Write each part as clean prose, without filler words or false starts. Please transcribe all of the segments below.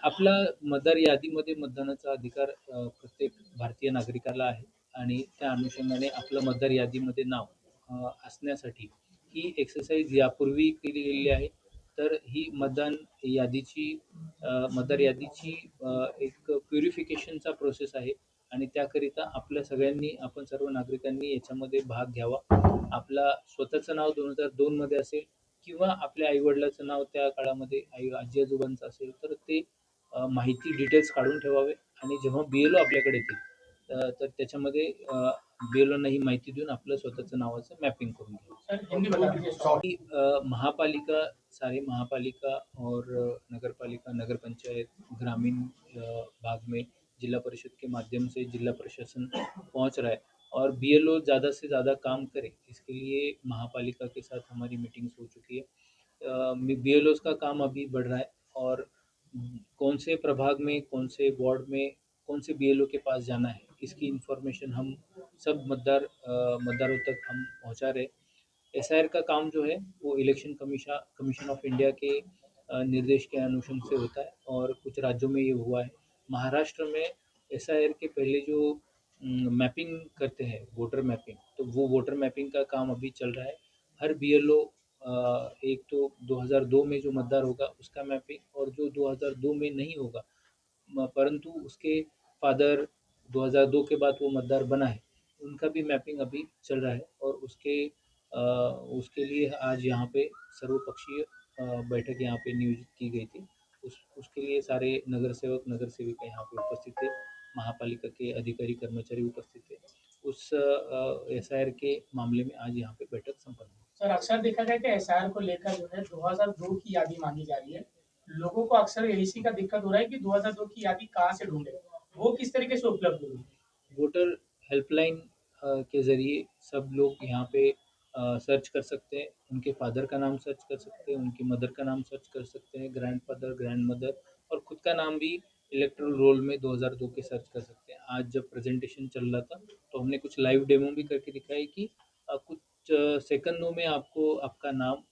आपला मतदार यादीमध्ये मतदानाचा अधिकार प्रत्येक भारतीय नागरिकाला आहे आणि त्या अनुषंगाने आपलं मतदार यादीमध्ये नाव असण्यासाठी ही एक्सरसाइज यापूर्वी केली गेलेली आहे. तर ही मतदार यादीची एक प्युरिफिकेशनचा प्रोसेस आहे आणि त्याकरिता आपण सर्व नागरिकांनी याच्यामध्ये भाग घ्यावा. आपला स्वतःचं नाव 2002 मध्ये असेल किंवा आपल्या आई-वडिलांचं नाव त्या काळामध्ये आजी-आजोबांचं असेल तर ते माहिती डिटेल्स काढून ठेवावे आणि जेव्हा BLO आपल्याकडे येतील तर त्याच्यामध्ये BLOंना ही माहिती देऊन आपलं स्वतःचं नावाचं मॅपिंग करून घ्यावं. महापालिका, सारे महापालिका और नगरपालिका, नगर पंचायत, ग्रामीण भाग में जिला परिषद के माध्यम से जिला प्रशासन पहुंच रहा है और BLO ज़्यादा से ज़्यादा काम करे, इसके लिए महापालिका के साथ हमारी मीटिंग्स हो चुकी है। BLOs का काम अभी बढ़ रहा है और कौन से प्रभाग में, कौन से वार्ड में, कौन से BLO के पास जाना है, इसकी इन्फॉर्मेशन हम सब मतदारों तक हम पहुंचा रहे। SIR का काम जो है वो इलेक्शन कमीशन ऑफ इंडिया के निर्देश के अनुशंस से होता है और कुछ राज्यों में ये हुआ है। महाराष्ट्र में SIR के पहले जो मैपिंग करते हैं, वोटर मैपिंग, तो वो वोटर मैपिंग का काम अभी चल रहा है। हर BLO एक तो 2002 में जो मतदार होगा उसका मैपिंग और जो 2002 में नहीं होगा परंतु उसके फादर 2002 के बाद वो मतदार बना है, उनका भी मैपिंग अभी चल रहा है और उसके लिए आज यहाँ पे सर्वपक्षीय बैठक यहाँ पे नियोजित की गई थी। उसके लिए सारे नगर सेवक, नगर सेविका यहाँ पे उपस्थित थे, महापालिका के अधिकारी कर्मचारी उपस्थित थे। उस SIR के मामले में आज यहाँ पे बैठक संपन्न हुई। सर, अक्सर देखा गया कि SIR को लेकर जो है 2002 की यादी मांगी जा रही है। लोगों को अक्सर इसी का दिक्कत हो रहा है कि 2002 की यादी कहाँ से ढूंढे, वो किस तरीके से उपलब्ध होगी? वोटर हेल्पलाइन के ज़रिए सब लोग यहाँ पे सर्च कर सकते हैं, उनके फादर का नाम सर्च कर सकते हैं, उनकी मदर का नाम सर्च कर सकते हैं, ग्रैंडफादर, ग्रैंडमदर और खुद का नाम भी इलेक्टोरल रोल में 2002 के सर्च कर सकते हैं। आज जब प्रेजेंटेशन चल रहा था तो हमने कुछ लाइव डेमो भी करके दिखाई कि कुछ सेकंडों में आपको आपका नाम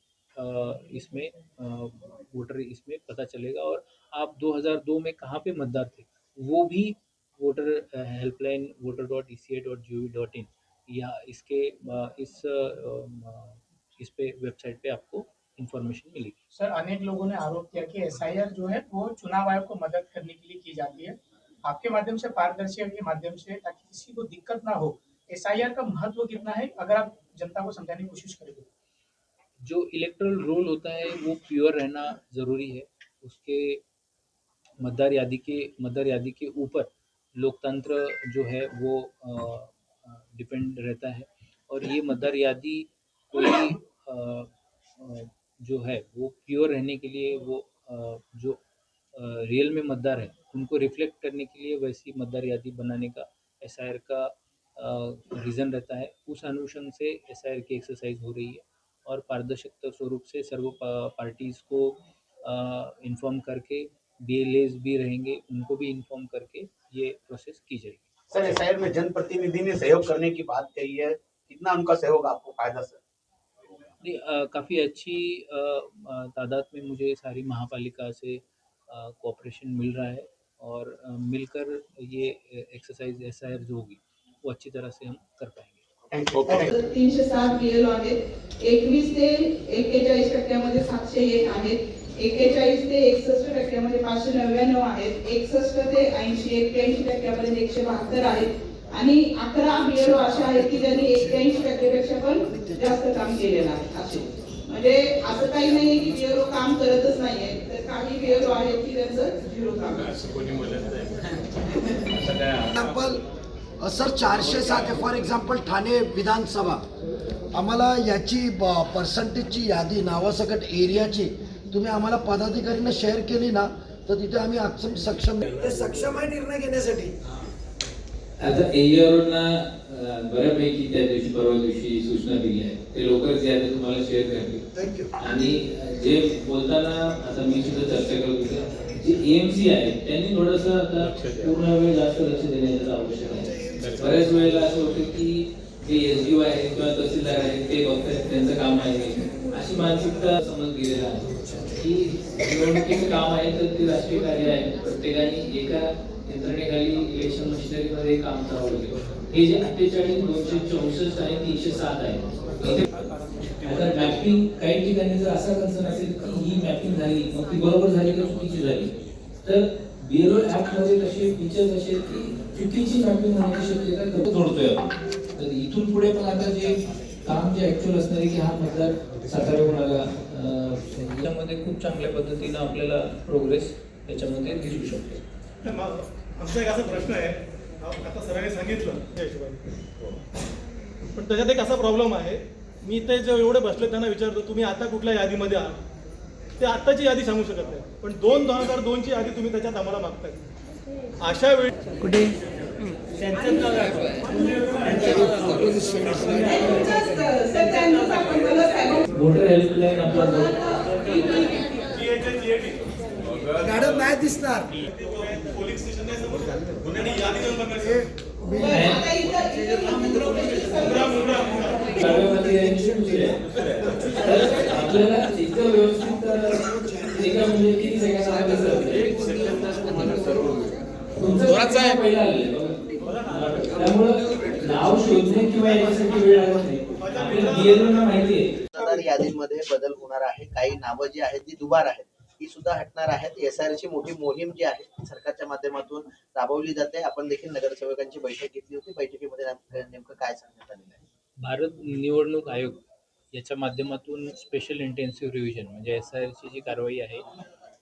इसमें वोटर इसमें पता चलेगा और आप 2002 में कहाँ पे मतदार थे वो भी वोटर हेल्पलाइन voter.eca.gov.in या इस पे वेबसाइट पे आपको इंफॉर्मेशन मिलेगी। सर, अनेक लोगों ने आरोप किया कि SIR जो है वो चुनाव आयोग को मदद करने के लिए की जाती है। आपके माध्यम से, पारदर्शिता के माध्यम से, ताकि किसी को दिक्कत ना हो, SIR का महत्व कितना है अगर आप जनता को समझाने की कोशिश करेंगे? जो इलेक्टोरल रोल होता है वो प्योर रहना ज़रूरी है। उसके मतदार यादी के ऊपर लोकतंत्र जो है वो डिपेंड रहता है और ये मतदार यादी कोई जो है वो प्योर रहने के लिए वो जो रियल में मतदार है उनको रिफ्लेक्ट करने के लिए वैसी मतदार यादी बनाने का SIR का रीज़न रहता है। उस अनुशंस से SIR की एक्सरसाइज हो रही है और पारदर्शिता स्वरूप से सर्व पार्टीज़ को इन्फॉर्म करके BLAs भी रहेंगे, उनको भी इन्फॉर्म करके ये प्रोसेस की जाएगी। सर, SIR में जनप्रतिनिधि ने सहयोग करने की बात कही है, कितना उनका सहयोग आपको फायदा सर? काफ़ी अच्छी तादाद में मुझे सारी महापालिका से कोऑपरेशन मिल रहा है और मिलकर ये एक्सरसाइज SIR जो होगी वो अच्छी तरह से हम कर पाएंगे। 307 BLO आहेत, 21 ते 41% 701 आहेत, 41 ते 61% 599 आहेत, 61 ते 80-81% 172 आहेत आणि 11 BLO अशा आहेत की ज्यांनी 81% पेक्षा पण जास्त काम केलेलं आहे। असे म्हणजे असं काही नाहीये की BLO काम करतच नाहीये, तर काही BLO आहेत की त्यांचं झिरो काम आहे। सर 407 फॉर एक्झाम्पल ठाणे विधानसभा, आम्हाला याची पर्सेंटेजची यादी नावासकट एरियाची तुम्ही आम्हाला पदाधिकाऱ्यांना शेअर केली ना तर तिथे आम्ही सक्षम आहे निर्णय घेण्यासाठी। आता एरियावरना बऱ्यापैकी त्या दिवशी परवा दिवशी सूचना दिली आहे, ते लवकरच यादी तुम्हाला शेअर करतील। थँक्यू। आणि जे बोलताना आता मी सुद्धा चर्चा करत होतो, जे AMC आहे त्यांनी थोडंसं आता पूर्ण वेळ जास्त लक्ष देण्याचं आवश्यक आहे। बऱ्याच वेळेला असं होतं की जे SDO आहेत किंवा तहसीलदार आहेत ते बघतात त्यांचं काम आहे अशी मानसिकता समज गेलेला आहे। की निवडणुकीचं काम आहे तर ते राष्ट्रीय कार्य आहे. प्रत्येकाने एका यंत्रणेखाली इलेक्शन मशिनरीमध्ये काम करावं लागेल. हे जे 48, 264 आणि 307 आहे इथे आता मॅपिंग काही ठिकाणी जर असा कन्सर्न असेल की ही मॅपिंग झाली मग ती बरोबर झाली का चुकीची झाली, तर BLO ऍक्ट मध्ये तसे फीचर्स असे की चुकीची मॅपिंग होण्याची शक्यता जोडतोय आपण. तर इथून पुढे पण आता जे काम जे ऍक्च्युअल असणार आहे की हा मतदार साताऱ्याहून आला त्यामध्ये खूप चांगल्या पद्धतीनं आपल्याला प्रोग्रेस त्याच्यामध्ये दिसू शकतो. तर मग आमचा एक असा प्रश्न आहे, आता सरांनी सांगितलं त्या हिशोबाने, पण त्याच्यात एक असा प्रॉब्लेम आहे, मी ते जे एवढे बसले त्यांना विचारतो तुम्ही आता कुठल्या यादीमध्ये आहात, ते आत्ताची यादी सांगू शकत नाही, पण 2002ची यादी तुम्ही त्याच्यात आम्हाला मागताय. अशा वेळी कुठे वोटर हेल्पलाईन आपला मॅडम नाही दिसणार. पोलीस स्टेशन नाही समोर आणि यादी नंबर आपल्याला इतकं व्यवस्थित एका म्हणजे किती सेकंद पहिला आलेलं त्यामुळं नाव शोधणे किंवा याच्यासाठी वेळ लागत नाही. आपल्याला BLO ना माहिती आहे मतदार यादीमध्ये बदल होणार आहे. काही नावं जी आहेत ती दुबार आहेत, ही सुद्धा हटणार आहेत. SIR ची मोठी मोहीम जी आहे ती सरकारच्या माध्यमातून राबवली जाते. आपण देखील नगरसेवकांची बैठक घेतली होती. बैठकीमध्ये नेमकं काय सांगण्यात आलेलं आहे? भारत निवडणूक आयोग याच्या माध्यमातून स्पेशल इंटेन्सिव्ह रिव्हिजन म्हणजे SIR ची जी कारवाई आहे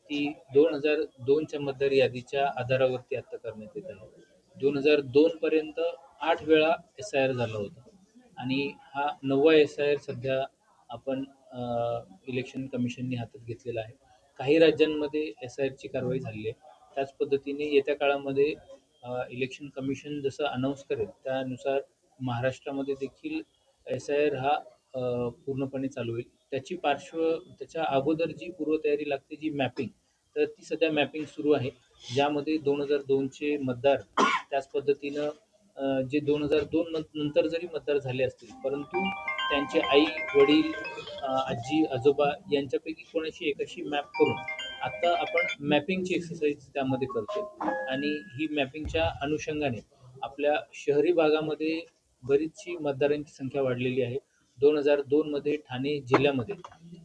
ती 2002च्या मतदार यादीच्या आधारावरती आता करण्यात येत आहे. 2002 पर्यंत 8 वेळा SIR झाला होता आणि हा 9वा SIR सध्या आपण इलेक्शन कमिशनने हातात घेतलेला आहे. काही राज्यांमध्ये SIR ची कारवाई झाली आहे. त्याच पद्धतीने येत्या काळामध्ये इलेक्शन कमिशन जसं अनाऊन्स करेल त्यानुसार महाराष्ट्रामध्ये देखील SIR हा पूर्णपणे चालू होईल. त्याच्या अगोदर जी पूर्वतयारी लागते जी मॅपिंग, तर ती सध्या मॅपिंग सुरू आहे, ज्यामध्ये 2002चे मतदार त्याच पद्धतीनं जे 2002 नंतर जरी मतदार झाले असतील परंतु त्यांचे आई वडील आजी आजोबा यांच्यापैकी कोणाशी एकाशी मॅप करून आता आपण मॅपिंगची एक्सरसाइज त्यामध्ये करतो आणि ही मॅपिंगच्या अनुषंगाने आपल्या शहरी भागामध्ये बरीचशी मतदारांची संख्या वाढलेली आहे. 2002 मध्ये ठाणे जिल्ह्यामध्ये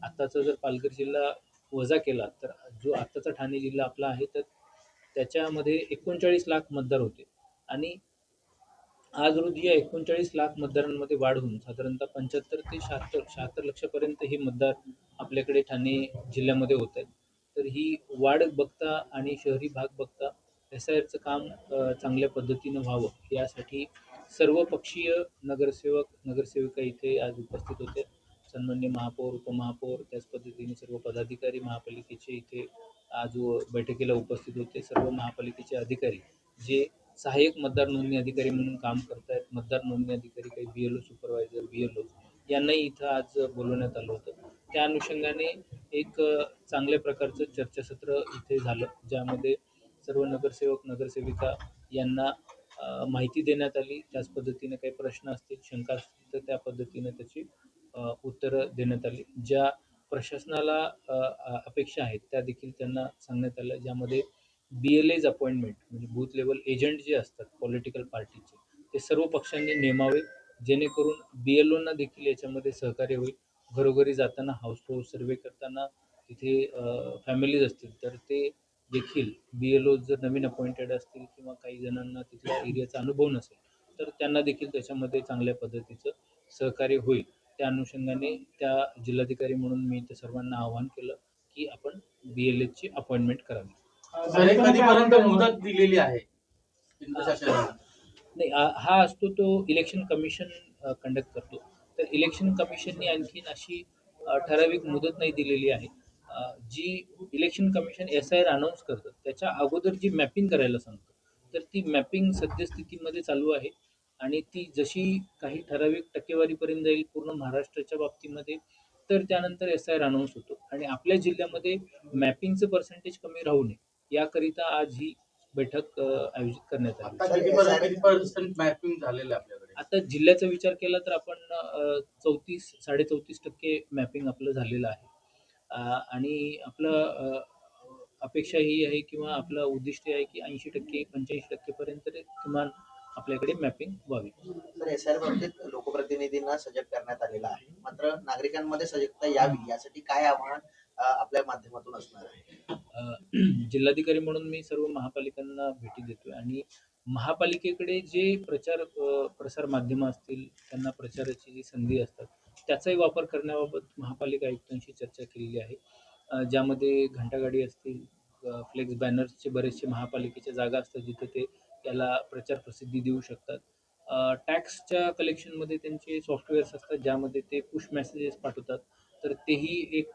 आत्ताचा जर पालघर जिल्हा वजा केला तर जो आत्ताचा ठाणे जिल्हा आपला आहे तर त्याच्यामध्ये 39 लाख मतदार होते आणि आज रोजी या 39 लाख मतदारांमध्ये वाढ होऊन साधारणतः 75 ते 76 लक्षापर्यंत हे मतदार आपल्याकडे ठाणे जिल्ह्यामध्ये होत आहेत. तर ही वाढ बघता आणि शहरी भाग बघता SIRचं काम चांगल्या पद्धतीनं व्हावं यासाठी सर्वपक्षीय नगरसेविका इथे आज उपस्थित होते. सन्माननीय महापौर उपमहापौर त्याच पद्धतीने सर्व पदाधिकारी महापालिकेचे इथे आज बैठकीला उपस्थित होते. सर्व महापालिकेचे अधिकारी जे सहाय्यक मतदार नोंदणी अधिकारी म्हणून काम करतायत, मतदार नोंदणी अधिकारी काही BLO सुपरवायझर BLO यांनाही इथं आज बोलवण्यात आलं होतं. त्या अनुषंगाने एक चांगल्या प्रकारचं चर्चासत्र इथे झालं, ज्यामध्ये सर्व नगरसेवक नगरसेविका यांना माहिती देण्यात आली. त्याच पद्धतीने काही प्रश्न असतील शंका असतील तर त्या पद्धतीने त्याची उत्तरं देण्यात आली. ज्या प्रशासनाला अपेक्षा आहेत त्या देखील त्यांना सांगण्यात आल्या, ज्यामध्ये BLA's अपॉइंटमेंट म्हणजे बूथ लेवल एजंट जे असतात पॉलिटिकल पार्टीचे ते सर्व पक्षांनी नेमावे, जेणेकरून BLOंना देखील याच्यामध्ये सहकार्य होईल. घरोघरी जाताना हाऊस टू हाऊस सर्वे करताना तिथे फॅमिलीज असतील तर ते देखील BLO जर नवीन अपॉइंटेड असतील किंवा काही जणांना तिथल्या एरियाचा अनुभव नसेल तर त्यांना देखील त्याच्यामध्ये चांगल्या पद्धतीचं सहकार्य होईल. त्या अनुषंगाने त्या जिल्हाधिकारी म्हणून मी त्या सर्वांना आवाहन केलं की आपण BLAची अपॉइंटमेंट करावी. कधीपर्यंत मुदत दिलेली आहे केंद्र शासनाने? नाही हा असतो तो इलेक्शन कमिशन कंडक्ट करतो. तर इलेक्शन कमिशनने आणखीन अशी ठराविक मुदत नाही दिलेली आहे. जी इलेक्शन कमिशन SIR अनाऊन्स करतं त्याच्या अगोदर जी मॅपिंग करायला सांगतं तर ती मॅपिंग सद्यस्थितीमध्ये चालू आहे आणि ती जशी काही ठराविक टक्केवारीपर्यंत जाईल पूर्ण महाराष्ट्राच्या बाबतीमध्ये तर त्यानंतर SIR अनाऊन्स होतो आणि आपल्या जिल्ह्यामध्ये मॅपिंगचं पर्सेंटेज कमी राहू नये याकरिता आज ही बैठक आयोजित करण्यात आली. आता किती% मॅपिंग झालेलं आहे आपल्याकडे? आता जिल्ह्याचा विचार केला तर आपण 34-34% मॅपिंग आपलं झालेलं आहे. आणि आपलं अपेक्षा ही आहे किंवा आपलं उद्दिष्ट आहे की 80% 85% पर्यंत किमान आपल्याकडे मॅपिंग व्हावी. तर एसआर बाबतीत लोकप्रतिनिधींना सजग करण्यात आलेलं आहे, मात्र नागरिकांमध्ये सजगता यावी यासाठी काय आव्हान आपल्या माध्यमातून असणार आहे? जिल्हाधिकारी म्हणून मी सर्व महापालिकांना भेटी देतोय आणि महापालिकेकडे जे प्रसार माध्यमं असतील त्यांना प्रचाराची जी संधी असतात त्याचाही वापर करण्याबाबत महापालिका आयुक्तांशी चर्चा केलेली आहे. ज्यामध्ये घंटागाडी असतील, फ्लेक्स बॅनर्सचे बरेचसे महापालिकेच्या जागा असतात जिथे ते याला प्रचार प्रसिद्धी देऊ शकतात. टॅक्सच्या कलेक्शनमध्ये त्यांचे सॉफ्टवेअर्स असतात ज्यामध्ये ते पुश मेसेजेस पाठवतात. तर तेही एक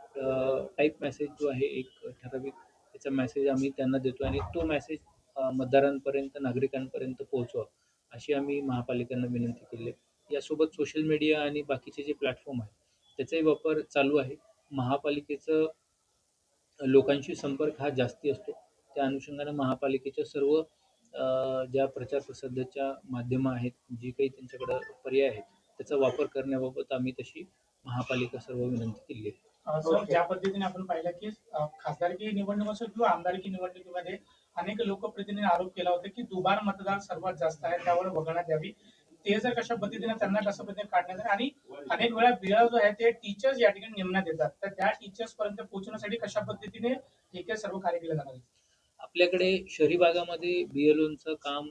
टाईप मेसेज जो आहे एक ठराविक त्याचा मेसेज आम्ही त्यांना देतो आणि तो मेसेज मतदारांपर्यंत नागरिकांपर्यंत पोहोचवा अशी आम्ही महापालिकांना विनंती केली आहे. यासोबत सोशल मीडिया आणि बाकीचे जे प्लॅटफॉर्म आहेत त्याचाही वापर चालू आहे. महापालिकेचं लोकांशी संपर्क हा जास्ती असतो. त्या अनुषंगाने महापालिकेच्या सर्व ज्या प्रचार प्रसाराच्या माध्यमं आहेत, जी काही त्यांच्याकडं पर्याय आहेत त्याचा वापर करण्याबाबत आम्ही तशी महापालिका सर्व विनंती केली आहे. सर, ज्या पद्धतीने आपण पाहिलं की खासदारकी निवडणूक असो किंवा आमदारकी निवडणुकीमध्ये अनेक लोकप्रतिनिधींनी आरोप केला होता की दुबार मतदार सर्वात जास्त आहे, त्यावर बघण्यात यावी. ते जर कशा पद्धतीने त्यांना कशा पद्धतीने काढण्यात येईल आणि अनेक वेळा बिळ जो आहे ते टीचर्स या ठिकाणी नेमण्यात येतात, तर त्या टीचर्स पर्यंत पोहोचण्यासाठी कशा पद्धतीने हे सर्व कार्य केलं जाणार आहे? आपल्याकडे शहरी भागामध्ये BLOचं काम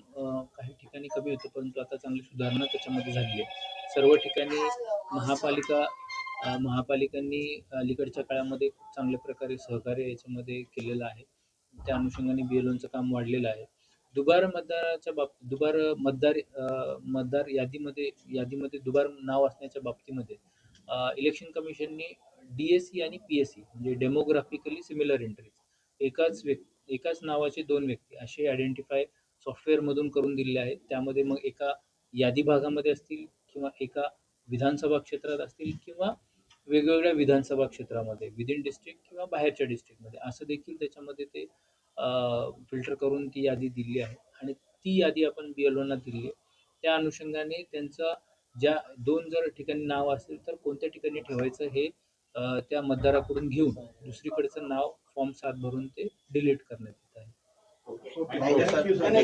काही ठिकाणी कमी होतं, परंतु आता चांगली सुधारणा त्याच्यामध्ये झाली आहे. सर्व ठिकाणी महापालिकांनी अलीकडच्या काळामध्ये खूप चांगल्या प्रकारे सहकार्य याच्यामध्ये केलेलं आहे. त्या अनुषंगाने BLOचं काम वाढलेलं आहे. दुबार मतदार यादीमध्ये दुबार नाव असण्याच्या बाबतीमध्ये इलेक्शन कमिशननी DSE आणि PSE म्हणजे डेमोग्राफिकली सिमिलर एंट्रीज एकाच नावाचे 2 व्यक्ती असे आयडेंटिफाय सॉफ्टवेअरमधून करून दिलेले आहेत. त्यामध्ये मग एका यादी भागामध्ये असतील किंवा एका विधानसभा क्षेत्रात असतील किंवा वेगवेगळ्या विधानसभा क्षेत्रामध्ये विदिन डिस्ट्रिक्ट किंवा बाहेरच्या डिस्ट्रिक्टमध्ये असं देखील त्याच्यामध्ये ते फिल्टर करून ती यादी दिली आहे आणि ती यादी आपण BLOना दिली आहे. त्या अनुषंगाने त्यांचं ज्या 2 जर ठिकाणी नाव असेल तर कोणत्या ठिकाणी ठेवायचं हे त्या मतदाराकडून घेऊन दुसरीकडचं नाव फॉर्म 7 भरून ते डिलीट करण्यात येत आहे. Thank you sir.